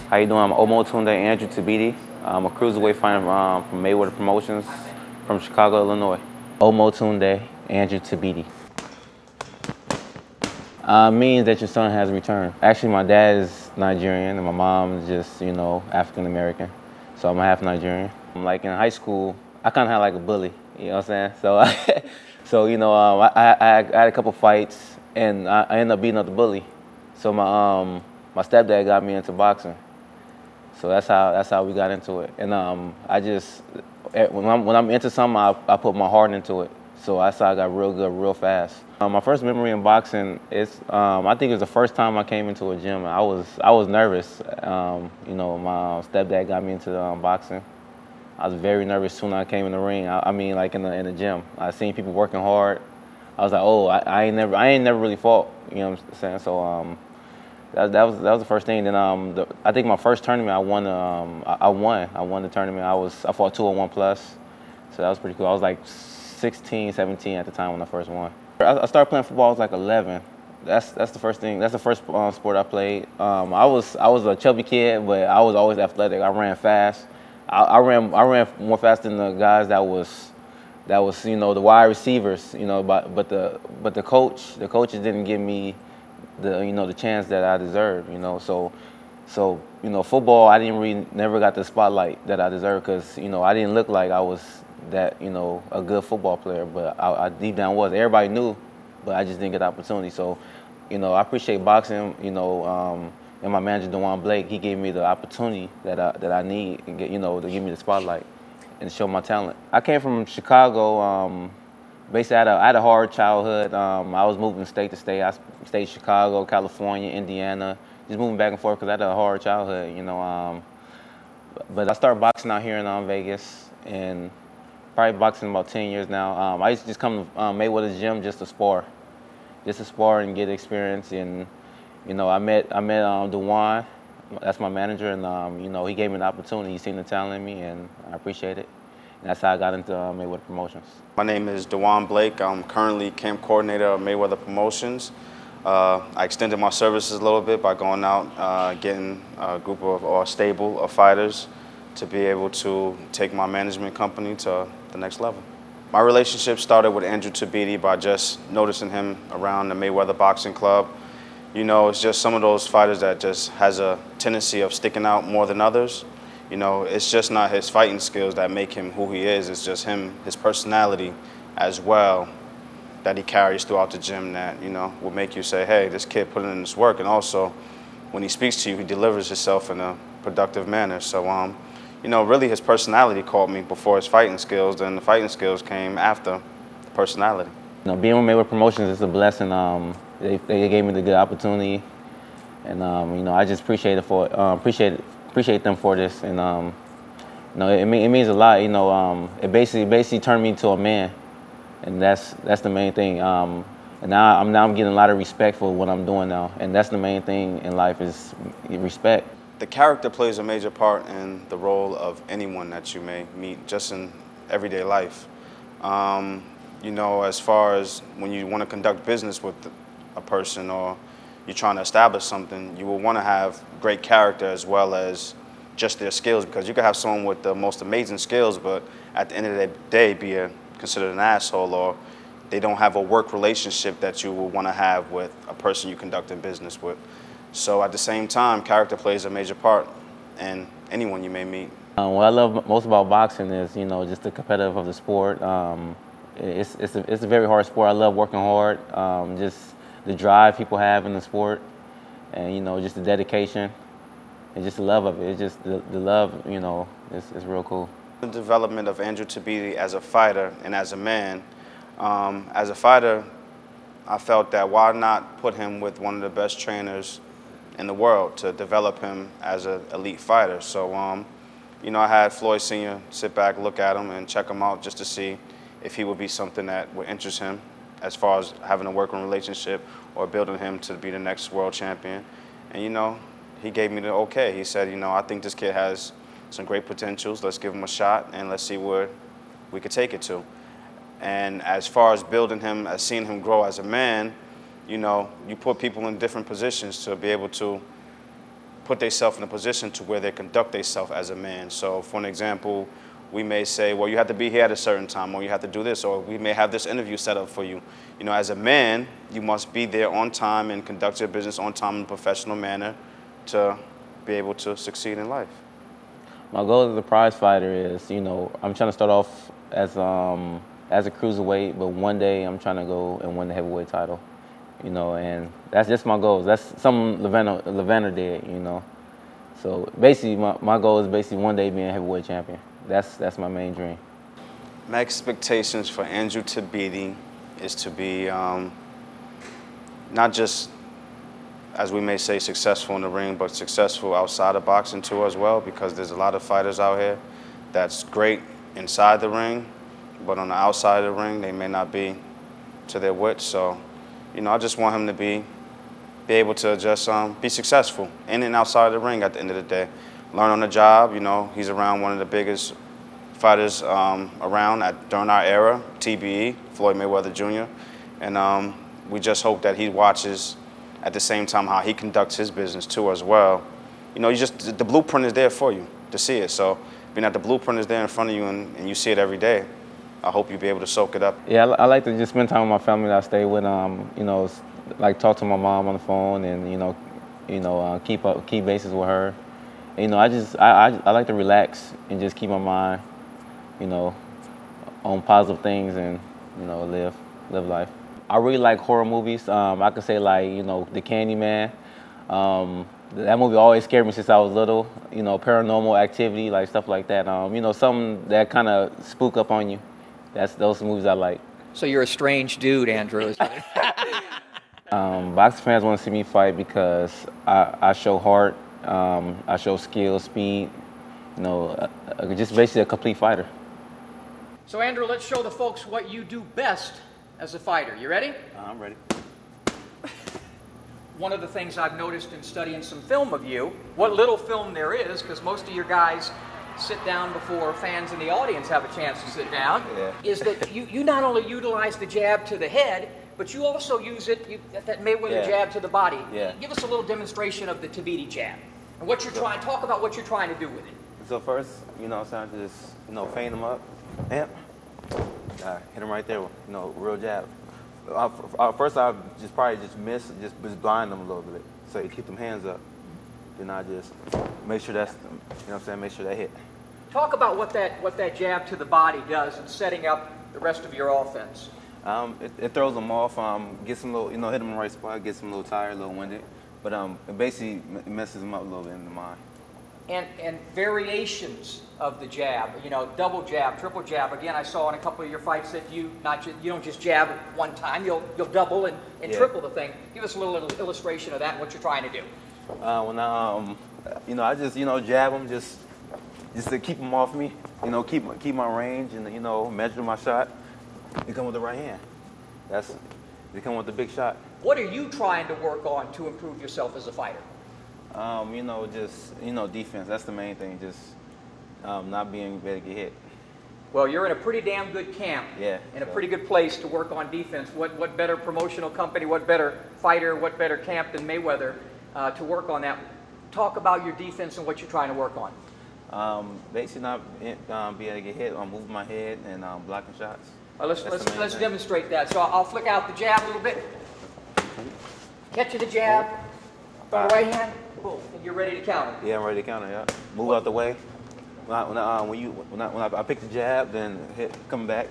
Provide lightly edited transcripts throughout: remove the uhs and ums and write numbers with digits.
How you doing? I'm Omotunde Andrew Tabiti. I'm a cruiserweight fighter from Mayweather Promotions from Chicago, Illinois. Omotunde Andrew Tabiti. Means that your son has returned. Actually, my dad is Nigerian and my mom is just, African American. So I'm half Nigerian. Like in high school, I kind of had like a bully, you know what I'm saying? I had a couple fights and I ended up beating up the bully. So my stepdad got me into boxing. So that's how we got into it. And when I'm into something, I put my heart into it. So that's how I got real good real fast. My first memory in boxing is I think it was the first time I came into a gym. I was nervous. My stepdad got me into boxing. I was very nervous soon as I came in the ring. I mean, like in the gym. I seen people working hard. I was like, oh, I ain't never really fought. You know what I'm saying? So that was the first thing. Then I think my first tournament I won. I won the tournament. I fought 201 plus. So that was pretty cool. I was like 16, 17 at the time when I first won. I started playing football. I was like 11. That's the first thing. That's the first sport I played. I was a chubby kid, but I was always athletic. I ran fast. I ran more fast than the guys that was the wide receivers. But the coaches didn't give me the chance that I deserved. So football, I never got the spotlight that I deserved because I didn't look like I was that a good football player, but I deep down was. Everybody knew, but I just didn't get the opportunity. So I appreciate boxing. And my manager Dewan Blake, he gave me the opportunity that I need and get to give me the spotlight and show my talent. I came from Chicago. Basically, I had a hard childhood. I was moving state to state. I stayed Chicago, California, Indiana, just moving back and forth because I had a hard childhood, But I started boxing out here in Vegas, and probably boxing about 10 years now. I used to just come to Mayweather's gym just to spar and get experience. And I met Dewan. That's my manager, and he gave me the opportunity. He seen the talent in me, and I appreciate it. And that's how I got into Mayweather Promotions. My name is Dewan Blake. I'm currently camp coordinator of Mayweather Promotions. I extended my services a little bit by going out, getting a group or a stable of fighters to be able to take my management company to the next level. My relationship started with Andrew Tabiti by just noticing him around the Mayweather Boxing Club. It's just some of those fighters that just has a tendency of sticking out more than others. It's just not his fighting skills that make him who he is. It's just his personality as well that he carries throughout the gym that, will make you say, hey, this kid put in this work. And also, when he speaks to you, he delivers himself in a productive manner. So, really his personality caught me before his fighting skills, then the fighting skills came after the personality. Being with Mayweather Promotions is a blessing. They gave me the good opportunity, and I just appreciate them for this, and it means a lot. It basically turned me into a man, and that's the main thing. And now I'm getting a lot of respect for what I'm doing now, and that's the main thing in life is respect. The character plays a major part in the role of anyone that you may meet just in everyday life. As far as when you want to conduct business with a person or you're trying to establish something, you will want to have great character as well as just their skills, because you could have someone with the most amazing skills, but at the end of the day be considered an asshole, or they don't have a work relationship that you will want to have with a person you conducting business with. So at the same time, character plays a major part in anyone you may meet. What I love most about boxing is, just the competitive of the sport. It's a very hard sport. I love working hard. Just the drive people have in the sport, and just the dedication, and just the love of it. It's just the love, it's real cool. The development of Andrew Tabiti as a fighter and as a man. As a fighter, I felt that why not put him with one of the best trainers in the world to develop him as an elite fighter. So, I had Floyd Sr. sit back, look at him, and check him out just to see if he would be something that would interest him as far as having a working relationship or building him to be the next world champion. And, he gave me the okay. He said, I think this kid has some great potentials. Let's give him a shot, and let's see where we could take it to. And as far as building him, as seeing him grow as a man, you put people in different positions to be able to put themselves in a position to where they conduct themselves as a man. So for an example, we may say, well, you have to be here at a certain time, or you have to do this, or we may have this interview set up for you. You know, as a man, you must be there on time and conduct your business on time in a professional manner to be able to succeed in life. My goal as a prize fighter is, you know, I'm trying to start off as a cruiserweight, but one day I'm trying to go and win the heavyweight title, you know, and that's just my goals. That's something Levander did, you know. So basically, my goal is basically one day being a heavyweight champion. That's my main dream. My expectations for Andrew Tabiti is to be not just, as we may say, successful in the ring, but successful outside of boxing too as well, because there's a lot of fighters out here that's great inside the ring, but on the outside of the ring, they may not be to their wits. So, you know, I just want him to be able to just be successful in and outside of the ring at the end of the day. Learn on the job. You know, he's around one of the biggest fighters around during our era, TBE, Floyd Mayweather Jr. And we just hope that he watches at the same time how he conducts his business too as well. You know, the blueprint is there for you to see it. So being that the blueprint is there in front of you and you see it every day, I hope you'll be able to soak it up. Yeah, I like to just spend time with my family that I stay with. You know, like talk to my mom on the phone and keep bases with her. And, you know, I like to relax and just keep my mind, you know, on positive things and, you know, live life. I really like horror movies. I could say, like, you know, The Candyman. That movie always scared me since I was little. You know, Paranormal Activity, like stuff like that. You know, something that kind of spook up on you. Those movies I like. So you're a strange dude, Andrew. Boxing fans want to see me fight because I show heart, I show skill, speed. You know, just basically a complete fighter. So Andrew, let's show the folks what you do best as a fighter. You ready? I'm ready. One of the things I've noticed in studying some film of you, what little film there is, because most of your guys sit down before fans in the audience have a chance to sit down, is that you not only utilize the jab to the head, but you also use that Mayweather jab to the body. Yeah. Give us a little demonstration of the Tabiti jab and what you're trying. Talk about what you're trying to do with it. So first, you know, so I just, you know, feint him up, and hit him right there, you know, real jab. First, I just probably miss, just blind them a little bit. So you keep them hands up. Then I just make sure that's, you know what I'm saying, make sure that hit. Talk about what that jab to the body does in setting up the rest of your offense. It throws them off, gets them a little, you know, hit them in the right spot, gets them a little tired, a little winded. But it basically messes them up a little bit in the mind. And variations of the jab, you know, double jab, triple jab. Again, I saw in a couple of your fights that you don't just jab one time, you'll double and triple the thing. Give us a little illustration of that and what you're trying to do. You know, I just, you know, jab them just to keep them off me, you know, keep my range and, you know, measure my shot. You come with the right hand. They come with the big shot. What are you trying to work on to improve yourself as a fighter? You know, just, you know, defense. That's the main thing. Just not being ready to get hit. Well, you're in a pretty damn good camp. Yeah. In a pretty good place to work on defense. What better promotional company, what better fighter, what better camp than Mayweather to work on that? Talk about your defense and what you're trying to work on. Basically not being able to get hit. I'm moving my head and blocking shots. Let's demonstrate that. So I'll flick out the jab a little bit. Catch you the jab. Throw the right hand. Boom. And you're ready to counter. Yeah, I'm ready to counter. Yeah. Move out the way. When I pick the jab, then come back.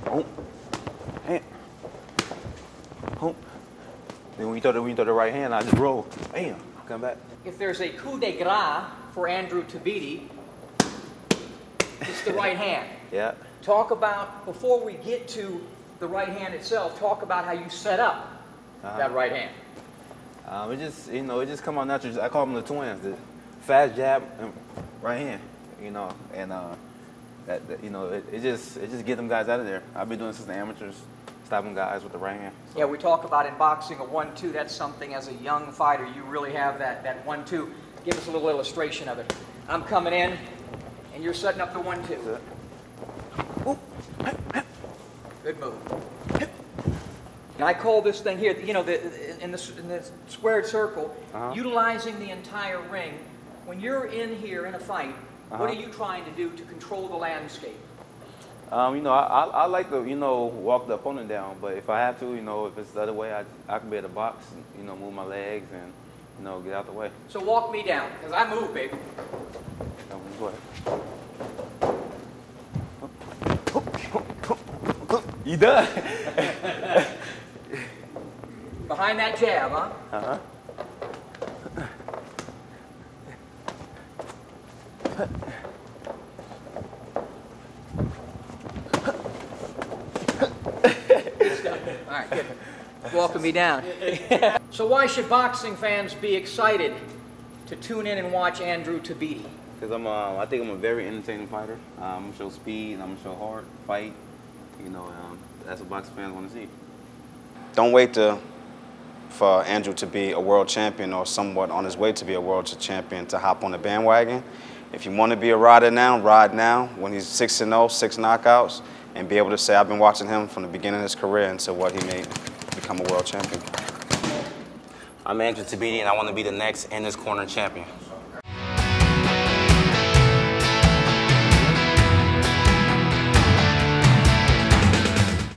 Boom. Hand. Boom. Then when you throw the right hand, I just roll. Bam. Come back. If there's a coup de grace for Andrew Tabiti, it's the right hand. Yeah. Talk about, before we get to the right hand itself, talk about how you set up that right hand. It just come out natural. I call them the twins. The fast jab and right hand. You know, and it just get them guys out of there. I've been doing this since the amateurs, stopping guys with the right hand. So. Yeah, we talk about in boxing a 1-2. That's something as a young fighter you really have that 1-2. Give us a little illustration of it. I'm coming in, and you're setting up the 1-2. Good move. And I call this thing here, you know, in the squared circle, utilizing the entire ring. When you're in here in a fight, what are you trying to do to control the landscape? You know, I like to, you know, walk the opponent down, but if I have to, you know, if it's the other way, I can be at the box, and, you know, move my legs and, you know, get out the way. So walk me down, because I move, baby. Go ahead. You done? Behind that jab, huh? Uh-huh. All right, good. Walking me down. So why should boxing fans be excited to tune in and watch Andrew Tabiti? Because I think I'm a very entertaining fighter. I'm gonna show speed, I'm gonna show heart, fight. You know, that's what boxing fans want to see. Don't wait for Andrew to be a world champion or somewhat on his way to be a world champion to hop on the bandwagon. If you want to be a rider now, ride now. When he's 6-0, 6 knockouts, and be able to say, I've been watching him from the beginning of his career until what he made become a world champion. I'm Andrew Tabiti, and I want to be the next In This Corner champion.